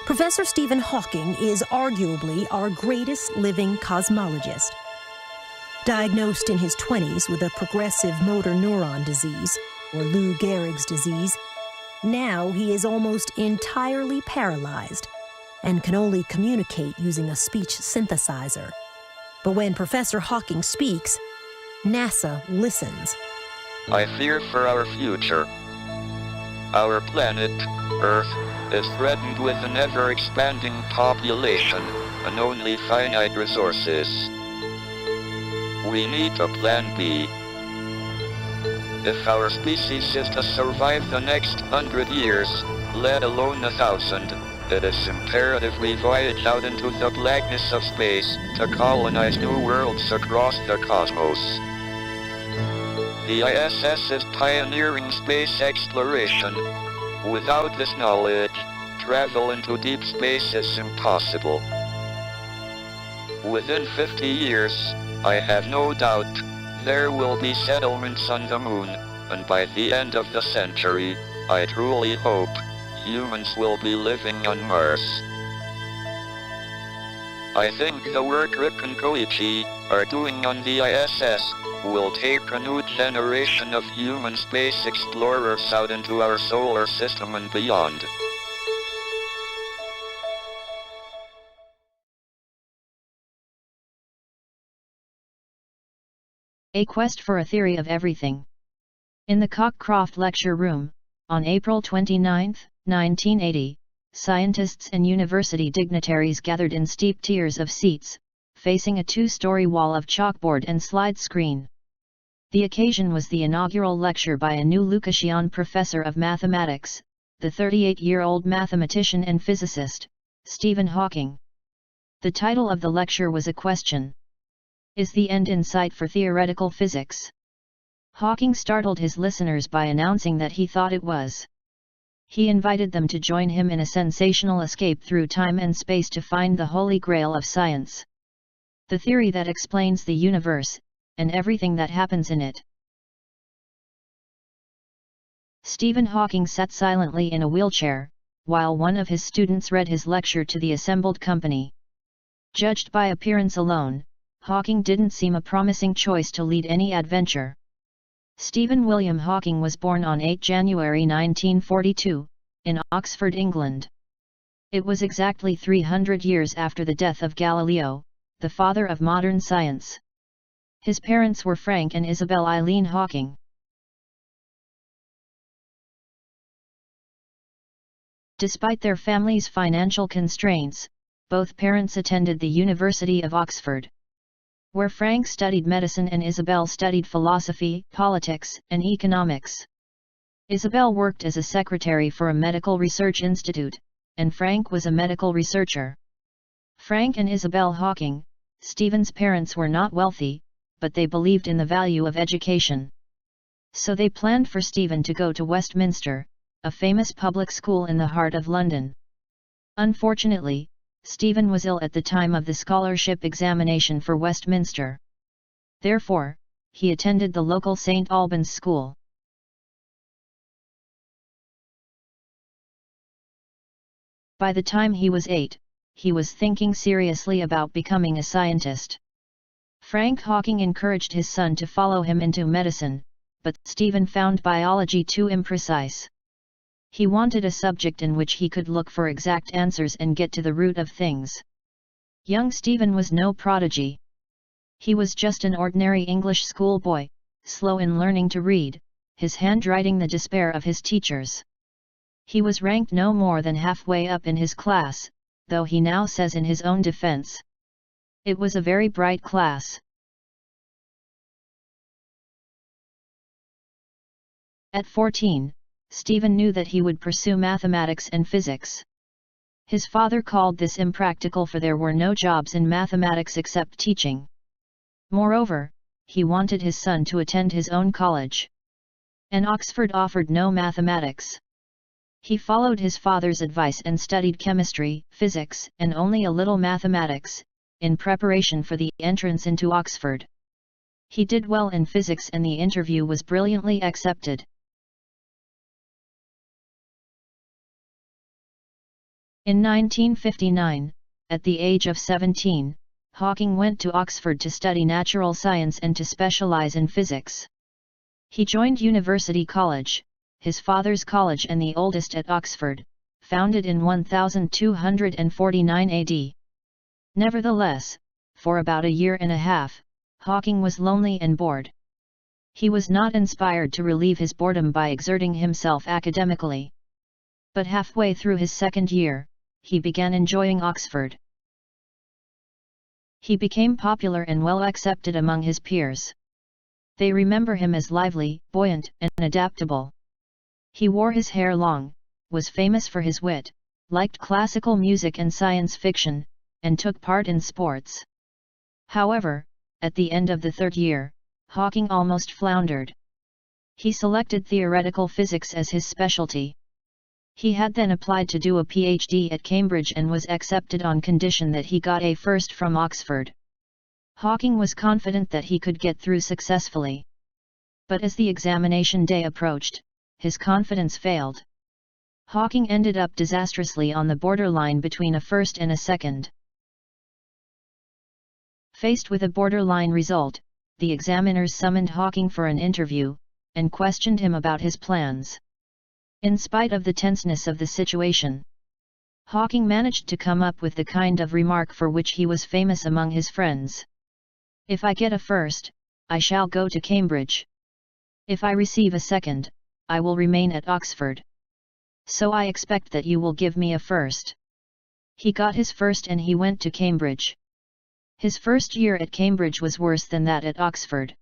Professor Stephen Hawking is arguably our greatest living cosmologist. Diagnosed in his 20s with a progressive motor neuron disease, or Lou Gehrig's disease, now he is almost entirely paralyzed and can only communicate using a speech synthesizer. But when Professor Hawking speaks, NASA listens. I fear for our future. Our planet, Earth, is threatened with an ever-expanding population and only finite resources. We need a plan B. If our species is to survive the next 100 years, let alone 1,000, it is imperative we voyage out into the blackness of space to colonize new worlds across the cosmos. The ISS is pioneering space exploration. Without this knowledge, travel into deep space is impossible. Within 50 years, I have no doubt, there will be settlements on the moon, and by the end of the century, I truly hope, humans will be living on Mars. I think the work Rip and Koichi are doing on the ISS will take a new generation of human space explorers out into our solar system and beyond. A Quest for a Theory of Everything. In the Cockcroft Lecture Room, on April 29, 1980, scientists and university dignitaries gathered in steep tiers of seats, facing a two-story wall of chalkboard and slide screen. The occasion was the inaugural lecture by a new Lucasian professor of mathematics, the 38-year-old mathematician and physicist, Stephen Hawking. The title of the lecture was a question. Is the end in sight for theoretical physics? Hawking startled his listeners by announcing that he thought it was. He invited them to join him in a sensational escape through time and space to find the holy grail of science. The theory that explains the universe, and everything that happens in it. Stephen Hawking sat silently in a wheelchair, while one of his students read his lecture to the assembled company. Judged by appearance alone, Hawking didn't seem a promising choice to lead any adventure. Stephen William Hawking was born on 8 January 1942, in Oxford, England. It was exactly 300 years after the death of Galileo, the father of modern science. His parents were Frank and Isabel Eileen Hawking. Despite their family's financial constraints, both parents attended the University of Oxford, where Frank studied medicine and Isabel studied philosophy, politics, and economics. Isabel worked as a secretary for a medical research institute, and Frank was a medical researcher. Frank and Isabel Hawking, Stephen's parents, were not wealthy, but they believed in the value of education. So they planned for Stephen to go to Westminster, a famous public school in the heart of London. Unfortunately, Stephen was ill at the time of the scholarship examination for Westminster. Therefore, he attended the local St. Albans school. By the time he was 8, he was thinking seriously about becoming a scientist. Frank Hawking encouraged his son to follow him into medicine, but Stephen found biology too imprecise. He wanted a subject in which he could look for exact answers and get to the root of things. Young Stephen was no prodigy. He was just an ordinary English schoolboy, slow in learning to read, his handwriting the despair of his teachers. He was ranked no more than halfway up in his class, though he now says in his own defense, it was a very bright class. At 14, Stephen knew that he would pursue mathematics and physics. His father called this impractical, for there were no jobs in mathematics except teaching. Moreover, he wanted his son to attend his own college. And Oxford offered no mathematics. He followed his father's advice and studied chemistry, physics, and only a little mathematics, in preparation for the entrance into Oxford. He did well in physics and the interview was brilliantly accepted. In 1959, at the age of 17, Hawking went to Oxford to study natural science and to specialize in physics. He joined University College, his father's college and the oldest at Oxford, founded in 1249 AD. Nevertheless, for about a year and a half, Hawking was lonely and bored. He was not inspired to relieve his boredom by exerting himself academically. But halfway through his second year, he began enjoying Oxford. He became popular and well accepted among his peers. They remember him as lively, buoyant, and adaptable. He wore his hair long, was famous for his wit, liked classical music and science fiction, and took part in sports. However, at the end of the third year, Hawking almost floundered. He selected theoretical physics as his specialty. He had then applied to do a PhD at Cambridge and was accepted on condition that he got a first from Oxford. Hawking was confident that he could get through successfully. But as the examination day approached, his confidence failed. Hawking ended up disastrously on the borderline between a first and a second. Faced with a borderline result, the examiners summoned Hawking for an interview, and questioned him about his plans. In spite of the tenseness of the situation, Hawking managed to come up with the kind of remark for which he was famous among his friends. "If I get a first, I shall go to Cambridge. If I receive a second, I will remain at Oxford. So I expect that you will give me a first." He got his first and he went to Cambridge. His first year at Cambridge was worse than that at Oxford.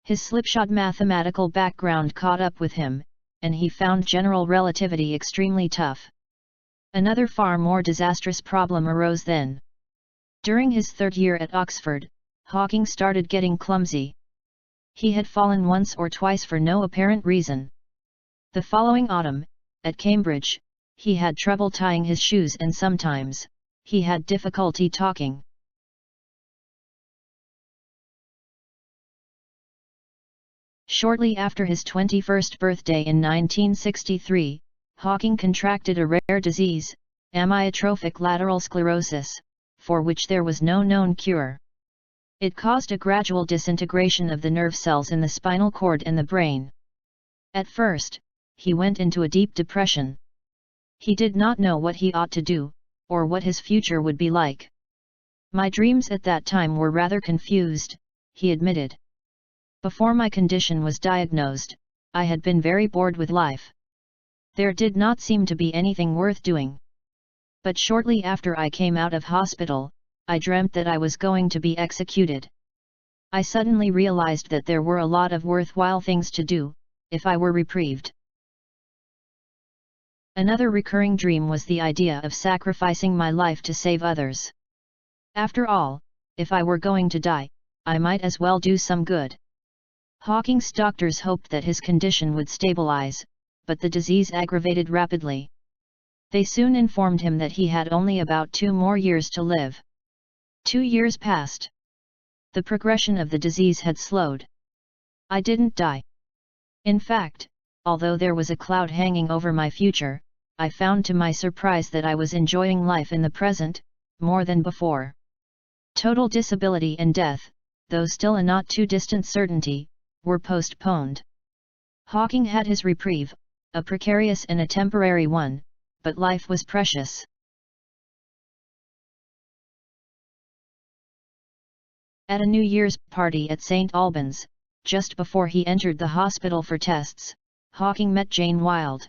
His slipshod mathematical background caught up with him, and he found general relativity extremely tough. Another far more disastrous problem arose then. During his third year at Oxford, Hawking started getting clumsy. He had fallen once or twice for no apparent reason. The following autumn, at Cambridge, he had trouble tying his shoes and sometimes, he had difficulty talking. Shortly after his 21st birthday in 1963, Hawking contracted a rare disease, amyotrophic lateral sclerosis, for which there was no known cure. It caused a gradual disintegration of the nerve cells in the spinal cord and the brain. At first, he went into a deep depression. He did not know what he ought to do, or what his future would be like. "My dreams at that time were rather confused," he admitted. "Before my condition was diagnosed, I had been very bored with life. There did not seem to be anything worth doing. But shortly after I came out of hospital, I dreamt that I was going to be executed. I suddenly realized that there were a lot of worthwhile things to do, if I were reprieved." Another recurring dream was the idea of sacrificing my life to save others. "After all, if I were going to die, I might as well do some good." Hawking's doctors hoped that his condition would stabilize, but the disease aggravated rapidly. They soon informed him that he had only about 2 more years to live. 2 years passed. The progression of the disease had slowed. "I didn't die. In fact, although there was a cloud hanging over my future, I found to my surprise that I was enjoying life in the present, more than before." Total disability and death, though still a not too distant certainty, were postponed. Hawking had his reprieve, a precarious and a temporary one, but life was precious. At a New Year's party at St. Albans, just before he entered the hospital for tests, Hawking met Jane Wilde.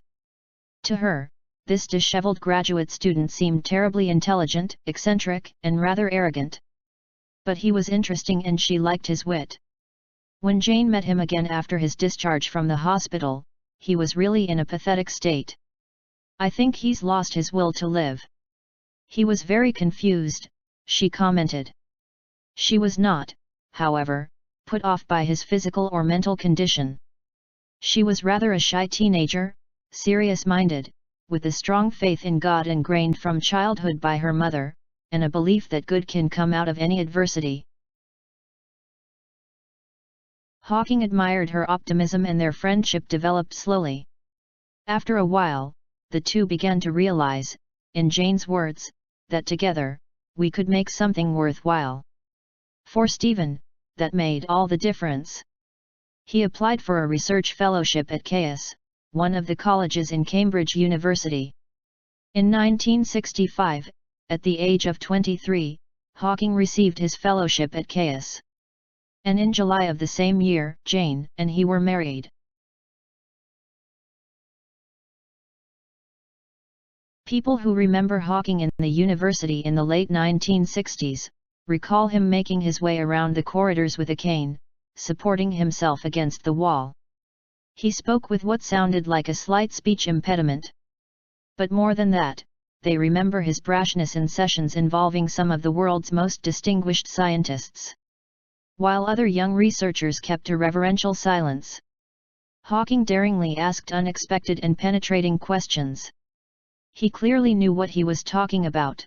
To her, this disheveled graduate student seemed terribly intelligent, eccentric, and rather arrogant. But he was interesting and she liked his wit. When Jane met him again after his discharge from the hospital, he was really in a pathetic state. "I think he's lost his will to live. He was very confused," she commented. She was not, however, put off by his physical or mental condition. She was rather a shy teenager, serious-minded, with a strong faith in God ingrained from childhood by her mother, and a belief that good can come out of any adversity. Hawking admired her optimism and their friendship developed slowly. After a while, the two began to realize, in Jane's words, that together, we could make something worthwhile. For Stephen, that made all the difference. He applied for a research fellowship at Caius, one of the colleges in Cambridge University. In 1965, at the age of 23, Hawking received his fellowship at Caius. And in July of the same year, Jane and he were married. People who remember Hawking in the university in the late 1960s, recall him making his way around the corridors with a cane, supporting himself against the wall. He spoke with what sounded like a slight speech impediment. But more than that, they remember his brashness in sessions involving some of the world's most distinguished scientists. While other young researchers kept a reverential silence, Hawking daringly asked unexpected and penetrating questions. He clearly knew what he was talking about.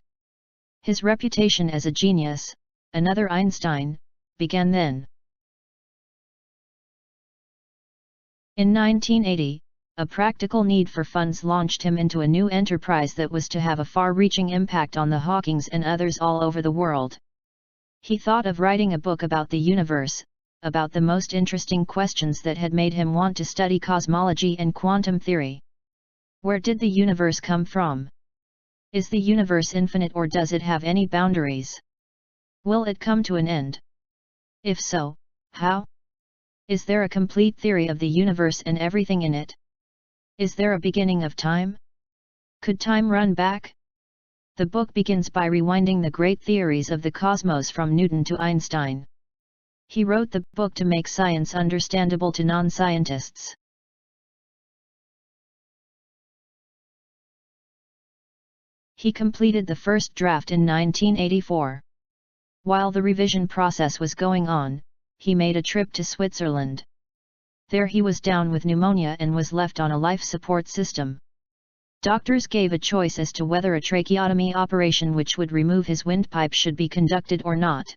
His reputation as a genius, another Einstein, began then. In 1980, a practical need for funds launched him into a new enterprise that was to have a far-reaching impact on the Hawkings and others all over the world. He thought of writing a book about the universe, about the most interesting questions that had made him want to study cosmology and quantum theory. Where did the universe come from? Is the universe infinite or does it have any boundaries? Will it come to an end? If so, how? Is there a complete theory of the universe and everything in it? Is there a beginning of time? Could time run back? The book begins by rewinding the great theories of the cosmos from Newton to Einstein. He wrote the book to make science understandable to non-scientists. He completed the first draft in 1984. While the revision process was going on, he made a trip to Switzerland. There he was down with pneumonia and was left on a life support system. Doctors gave a choice as to whether a tracheotomy operation which would remove his windpipe should be conducted or not.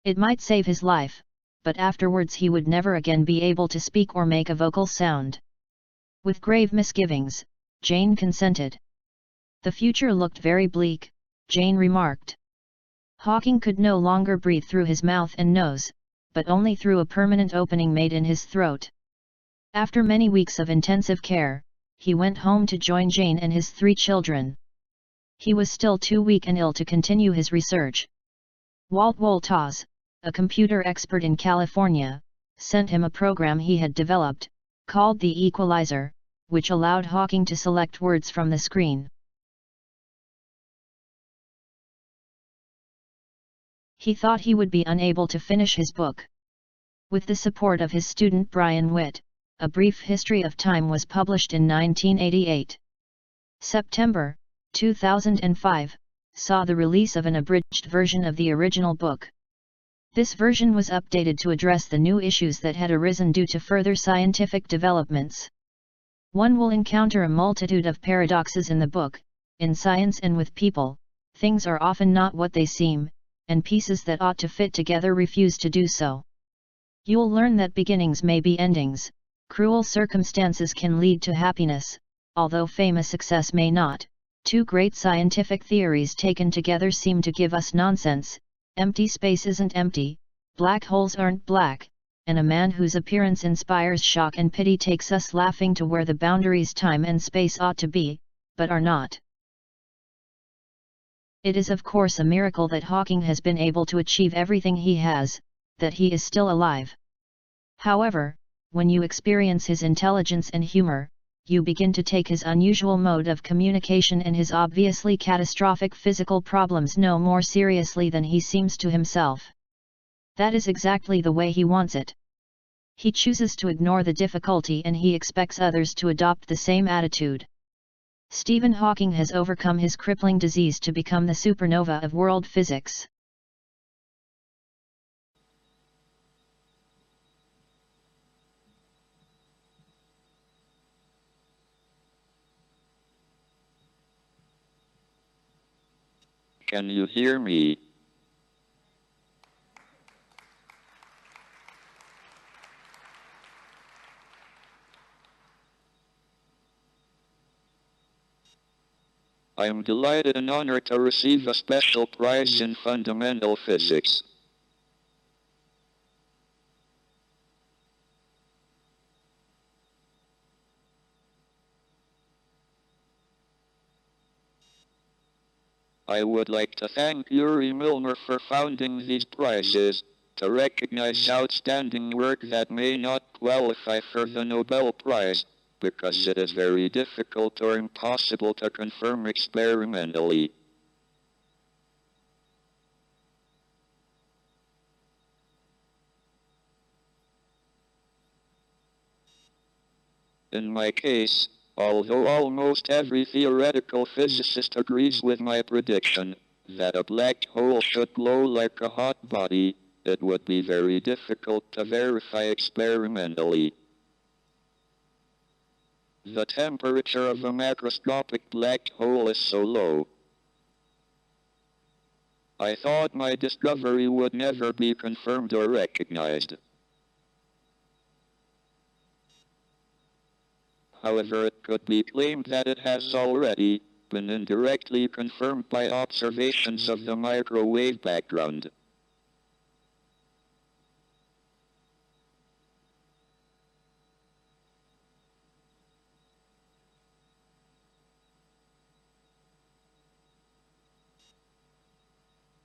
It might save his life, but afterwards he would never again be able to speak or make a vocal sound. With grave misgivings, Jane consented. The future looked very bleak, Jane remarked. Hawking could no longer breathe through his mouth and nose, but only through a permanent opening made in his throat. After many weeks of intensive care, he went home to join Jane and his 3 children. He was still too weak and ill to continue his research. Walt Wolters, a computer expert in California, sent him a program he had developed, called the Equalizer, which allowed Hawking to select words from the screen. He thought he would be unable to finish his book. With the support of his student Brian Witt, A Brief History of Time was published in 1988. September 2005 saw the release of an abridged version of the original book. This version was updated to address the new issues that had arisen due to further scientific developments. One will encounter a multitude of paradoxes in the book. In science and with people, things are often not what they seem, and pieces that ought to fit together refuse to do so. You'll learn that beginnings may be endings, cruel circumstances can lead to happiness, although famous success may not. 2 great scientific theories taken together seem to give us nonsense, empty space isn't empty, black holes aren't black, and a man whose appearance inspires shock and pity takes us laughing to where the boundaries time and space ought to be, but are not. It is of course a miracle that Hawking has been able to achieve everything he has, that he is still alive. However, when you experience his intelligence and humor, you begin to take his unusual mode of communication and his obviously catastrophic physical problems no more seriously than he seems to himself. That is exactly the way he wants it. He chooses to ignore the difficulty and he expects others to adopt the same attitude. Stephen Hawking has overcome his crippling disease to become the supernova of world physics. Can you hear me? I am delighted and honored to receive a special prize in fundamental physics. I would like to thank Yuri Milner for founding these prizes, to recognize outstanding work that may not qualify for the Nobel Prize, because it is very difficult or impossible to confirm experimentally. In my case, although almost every theoretical physicist agrees with my prediction that a black hole should glow like a hot body, it would be very difficult to verify experimentally. The temperature of a macroscopic black hole is so low. I thought my discovery would never be confirmed or recognized. However, it could be claimed that it has already been indirectly confirmed by observations of the microwave background.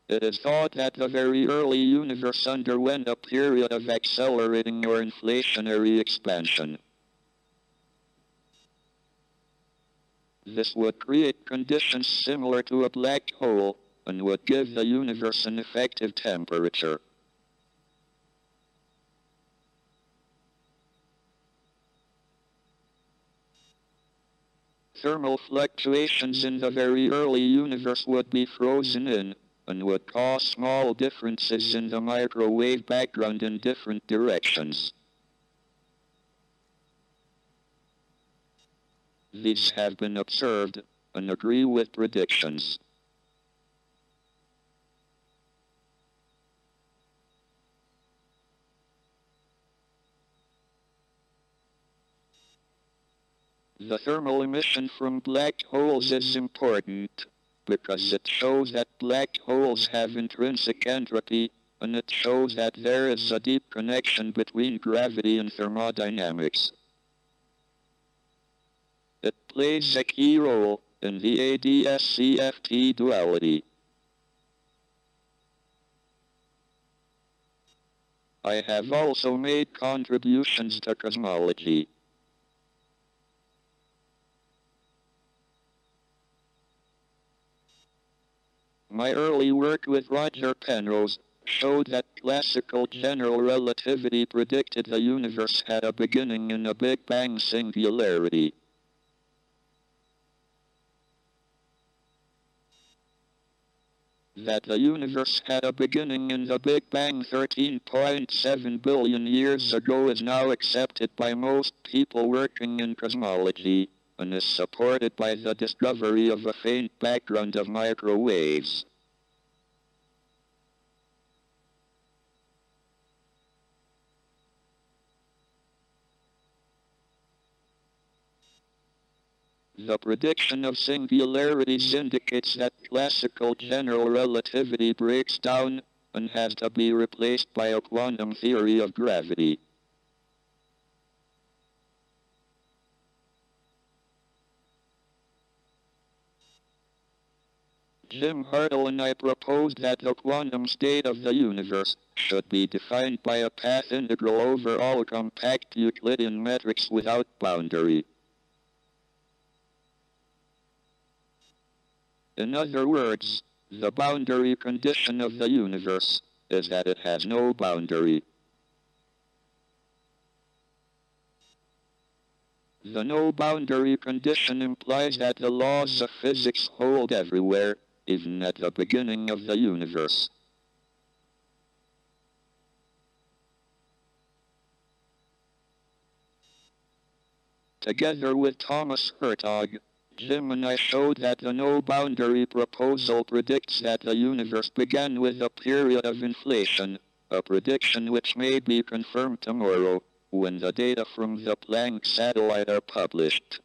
It is thought that the very early universe underwent a period of accelerating or inflationary expansion. This would create conditions similar to a black hole, and would give the universe an effective temperature. Thermal fluctuations in the very early universe would be frozen in, and would cause small differences in the microwave background in different directions. These have been observed, and agree with predictions. The thermal emission from black holes is important, because it shows that black holes have intrinsic entropy, and it shows that there is a deep connection between gravity and thermodynamics. It plays a key role in the ADS-CFT duality. I have also made contributions to cosmology. My early work with Roger Penrose showed that classical general relativity predicted the universe had a beginning in a Big Bang singularity. That the universe had a beginning in the Big Bang 13.7 billion years ago is now accepted by most people working in cosmology, and is supported by the discovery of a faint background of microwaves. The prediction of singularities indicates that classical general relativity breaks down and has to be replaced by a quantum theory of gravity. Jim Hartle and I proposed that the quantum state of the universe should be defined by a path integral over all compact Euclidean metrics without boundary. In other words, the boundary condition of the universe is that it has no boundary. The no boundary condition implies that the laws of physics hold everywhere, even at the beginning of the universe. Together with Thomas Hertog, Jim and I showed that the no-boundary proposal predicts that the universe began with a period of inflation, a prediction which may be confirmed tomorrow, when the data from the Planck satellite are published.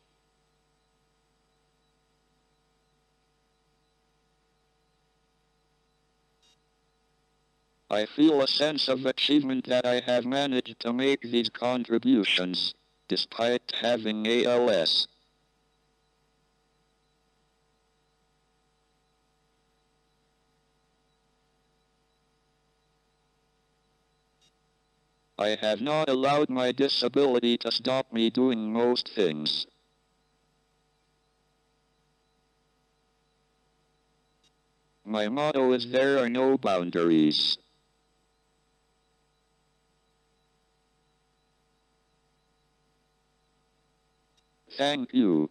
I feel a sense of achievement that I have managed to make these contributions, despite having ALS. I have not allowed my disability to stop me doing most things. My motto is there are no boundaries. Thank you.